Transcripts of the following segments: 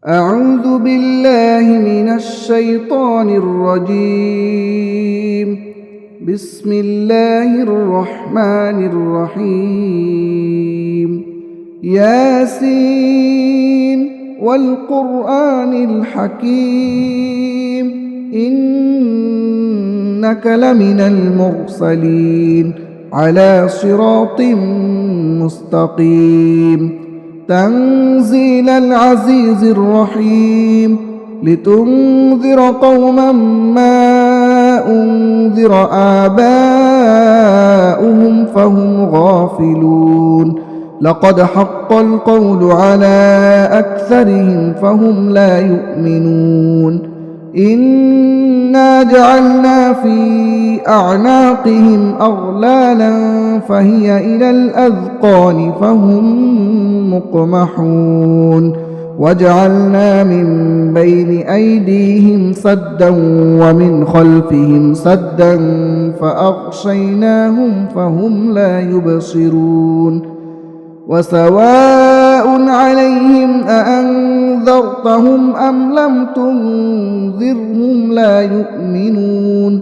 أعوذ بالله من الشيطان الرجيم. بسم الله الرحمن الرحيم. ياسين والقرآن الحكيم إنك لمن المرسلين على صراط مستقيم. تنزيل العزيز الرحيم لتنذر قوما ما أنذر آباؤهم فهم غافلون. لقد حق القول على أكثرهم فهم لا يؤمنون. إنا جعلنا في أعناقهم أغلالا فهي إلى الأذقان فهم مقمحون. وجعلنا من بين أيديهم سدا ومن خلفهم سدا فأغشيناهم فهم لا يبصرون. وسواء عليهم أأنذرتهم أم لم تنذرهم لا يؤمنون.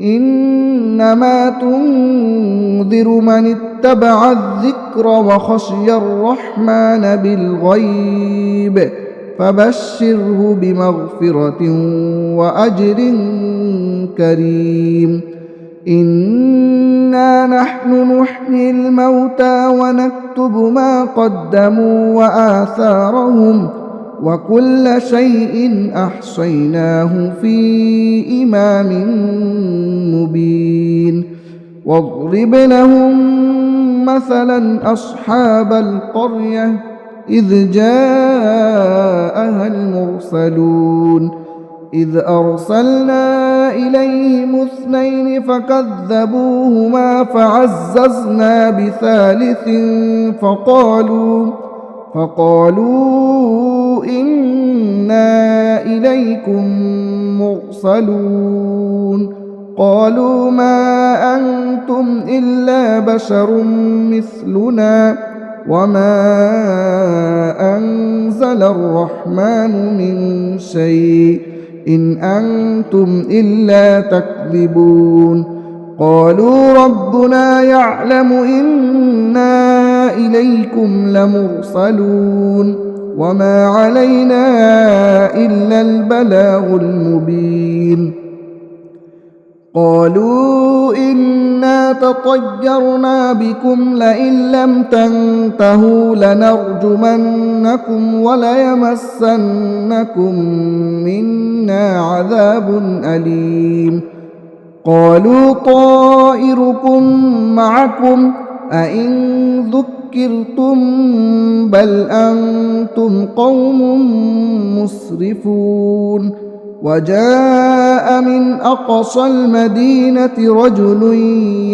إنما تنذر من اتبع الذكر وخشي الرحمن بالغيب فبشره بمغفرة وأجر كريم. إنا نحن نحيي الموتى ونكتب ما قدموا وآثارهم وكل شيء أحصيناه في إمام مبين. واضرب لهم مثلا أصحاب القرية إذ جاءها المرسلون إذ أرسلنا إليهم 2 فكذبوهما فعززنا بثالث فقالوا إنا إليكم مرسلون. قالوا ما أنتم إلا بشر مثلنا وما أنزل الرحمن من شيء إن أنتم إلا تكذبون. قالوا ربنا يعلم إنا إليكم لمرسلون وما علينا إلا البلاغ المبين. قالوا إنا تطيرنا بكم لئن لم تنتهوا لنرجمنكم وليمسنكم منا عذاب أليم. قالوا طائركم معكم أئن ذكرتم بل أنتم قوم مسرفون. وجاء من أقصى المدينة رجل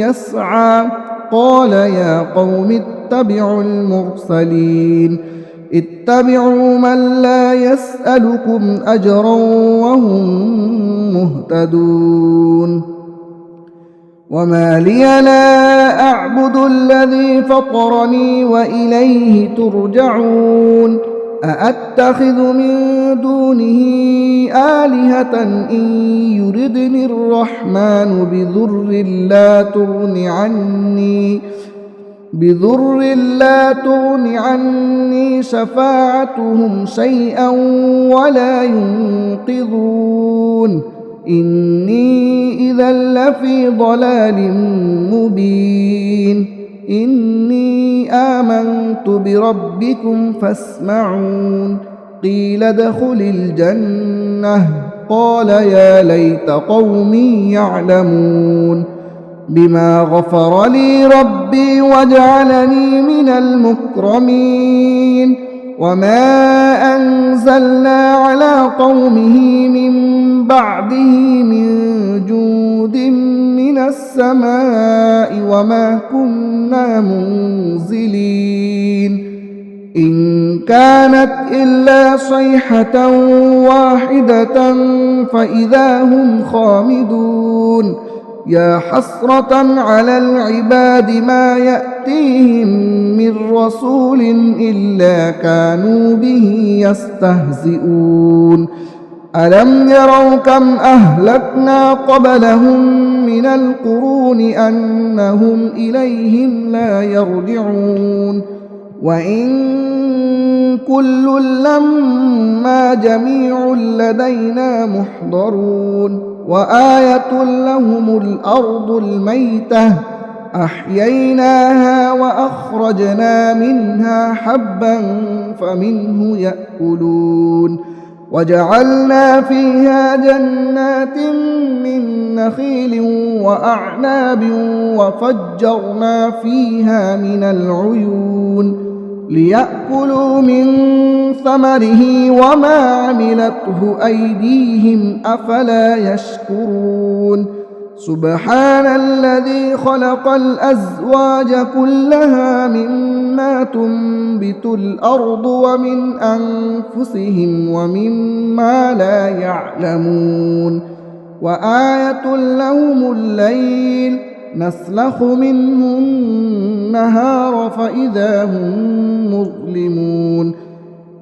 يسعى قال يا قوم اتبعوا المرسلين اتبعوا من لا يسألكم أجرا وهم مهتدون. وما لي لا أعبد الذي فطرني وإليه ترجعون. أأتخذ من دونه آلهة إن يردني الرحمن بضر لا تغن عني شفاعتهم شيئا ولا ينقذون. إني إذا لفي ضلال مبين. إني آمنت بربكم فاسمعون. قيل ادخل الجنة قال يا ليت قومي يعلمون بما غفر لي ربي وجعلني من المكرمين. وما أنزلنا على قومه من بعده من جود من السماء وما كنا منزلين. إن كانت إلا صيحة واحدة فإذا هم خامدون. يا حسرة على العباد ما يأتيهم من رسول إلا كانوا به يستهزئون ألم يروا كم أهلكنا قبلهم من القرون أنهم إليهم لا يرجعون وإن كل لما جميع لدينا محضرون وآية لهم الأرض الميتة أحييناها وأخرجنا منها حبا فمنه يأكلون وجعلنا فيها جنات من نخيل وأعناب وفجرنا فيها من العيون ليأكلوا من ثمره وما عملته أيديهم أفلا يشكرون سبحان الذي خلق الأزواج كلها مما تنبت الأرض ومن أنفسهم ومما لا يعلمون وآية لهم الليل نسلخ منه النهار فإذا هم مظلمون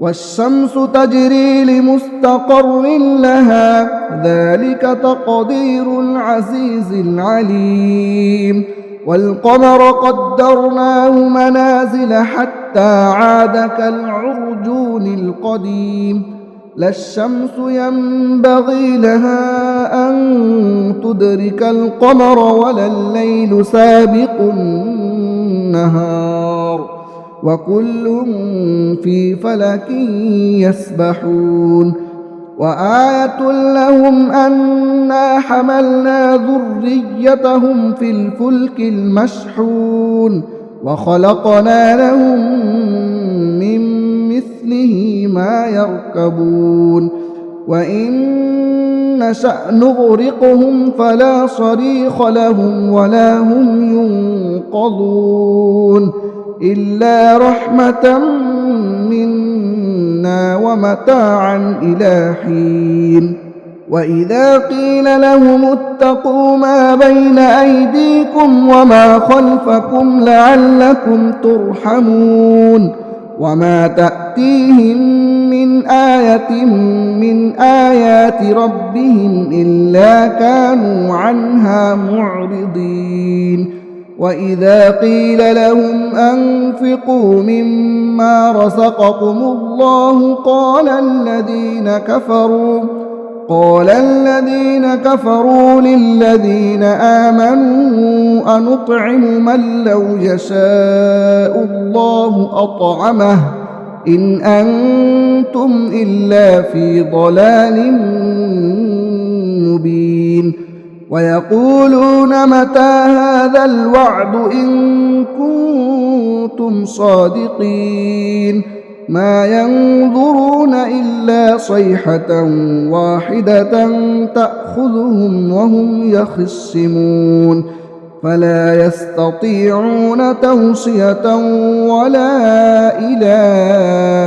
والشمس تجري لمستقر لها ذلك تقدير العزيز العليم والقمر قدرناه منازل حتى عاد كالعرجون القديم لا الشمس ينبغي لها أن تدرك القمر ولا الليل سابق النهار وكل في فلك يسبحون وآية لهم أنا حملنا ذريتهم في الفلك المشحون وخلقنا لهم من مثله ما يركبون وإن نشأ نغرقهم فلا صريخ لهم ولا هم ينقذون إلا رحمة منا ومتاعا إلى حين وإذا قيل لهم اتقوا ما بين أيديكم وما خلفكم لعلكم ترحمون وما تأتيهم من آية من آيات ربهم إلا كانوا عنها معرضين وإذا قيل لهم أنفقوا مما رزقكم الله قال الذين كفروا للذين آمنوا أنطعم من لو يشاء الله أطعمه إن أنتم إلا في ضلال مبين ويقولون متى هذا الوعد إن كنتم صادقين ما ينظرون إلا صيحة واحدة تأخذهم وهم يخصمون فلا يستطيعون توصية ولا إلى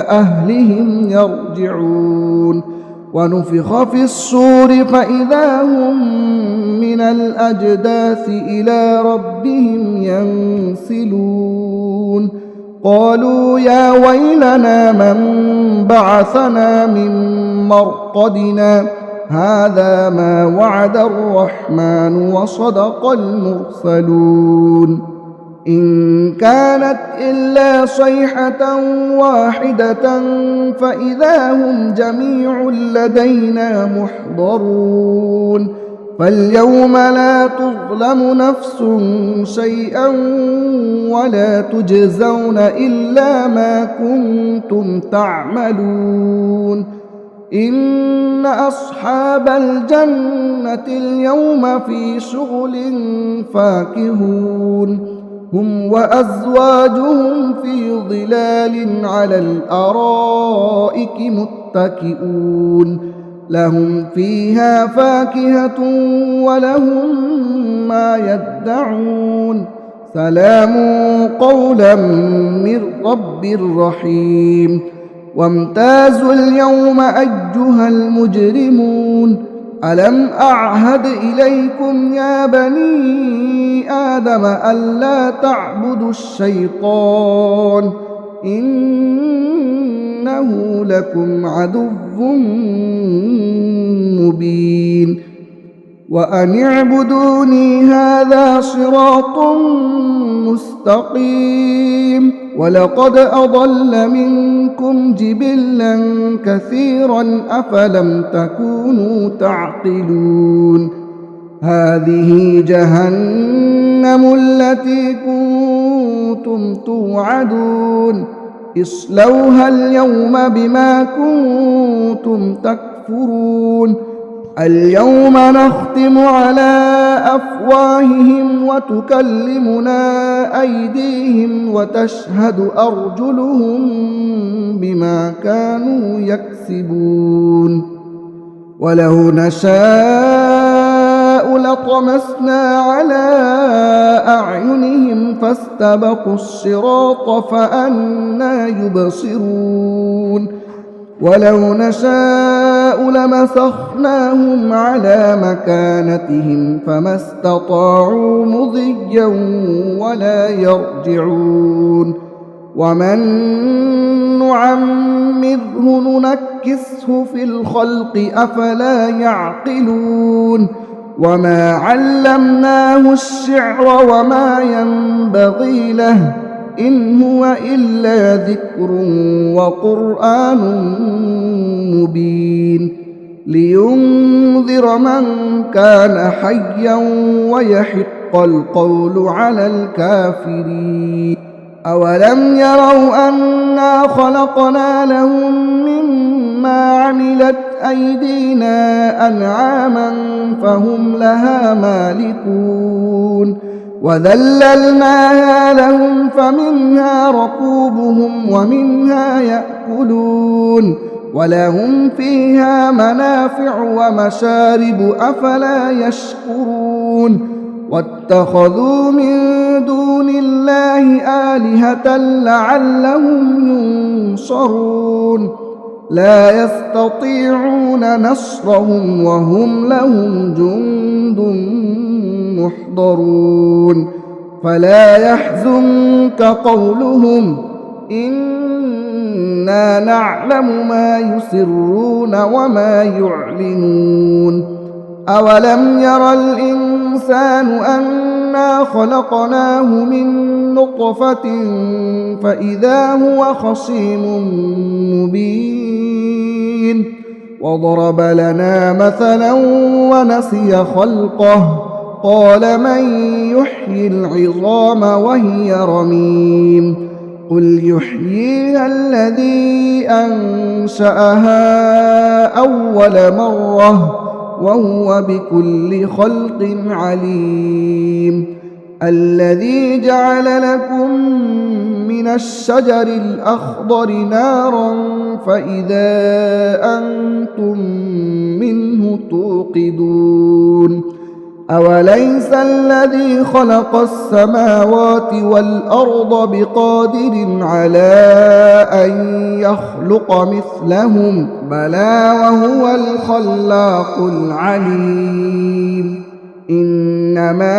أهلهم يرجعون ونفخ في الصور فإذا هم من الأجداث إلى ربهم ينسلون قالوا يا ويلنا من بعثنا من مرقدنا هذا ما وعد الرحمن وصدق المرسلون إن كانت إلا صيحة واحدة فإذا هم جميع لدينا محضرون فاليوم لا تظلم نفس شيئا ولا تجزون إلا ما كنتم تعملون إن أصحاب الجنة اليوم في شغل فاكهون هم وأزواجهم في ظلال على الأرائك متكئون لهم فيها فاكهة ولهم ما يدعون سلام قولا من رب رحيم وامتازوا اليوم أيها المجرمون ألم أعهد إليكم يا بني آدم ألا تعبدوا الشيطان إنه لكم عدو مبين وأن اعبدوني هذا صراط مستقيم ولقد أضل منكم جبلا كثيرا أفلم تكونوا تعقلون هذه جهنم التي كنتم توعدون اصلوها اليوم بما كنتم تكفرون اليوم نختم على أفواههم وتكلمنا أيديهم وتشهد أرجلهم بما كانوا يكسبون ولو نشاء لطمسنا على أعينهم فاستبقوا الصراط فأنى يبصرون ولو نشاء لمسخناهم على مكانتهم فما استطاعوا مضيا ولا يرجعون ومن نعمره ننكسه في الخلق أفلا يعقلون وما علمناه الشعر وما ينبغي له إن هو إلا ذكر وقرآن مبين لينذر من كان حيا ويحق القول على الكافرين أولم يروا أنا خلقنا لهم مما عملت أيدينا أنعاما فهم لها مالكون وذللناها لهم فمنها ركوبهم ومنها يأكلون ولهم فيها منافع ومشارب أفلا يشكرون واتخذوا من دون الله آلهة لعلهم ينصرون لا يستطيعون نصرهم وهم لهم جند محضرون فلا يحزنك قولهم إنا نعلم ما يسرون وما يعلنون أولم ير الإنسان أنا خلقناه من نطفة فإذا هو خصيم مبين وضرب لنا مثلا ونسي خلقه قال من يحيي العظام وهي رميم قل يحييها الذي أنشأها أول مرة وهو بكل خلق عليم الذي جعل لكم من الشجر الأخضر نارا فإذا أنتم منه توقدون أوليس الذي خلق السماوات والأرض بقادر على أن يخلق مثلهم بلى وهو الخلاق العليم إنما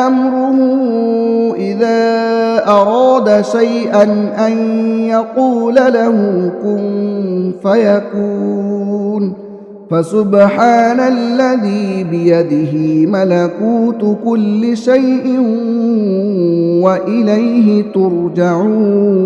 أمره إذا أراد شيئا أن يقول له كن فيكون فسبحان الذي بيده ملكوت كل شيء وإليه ترجعون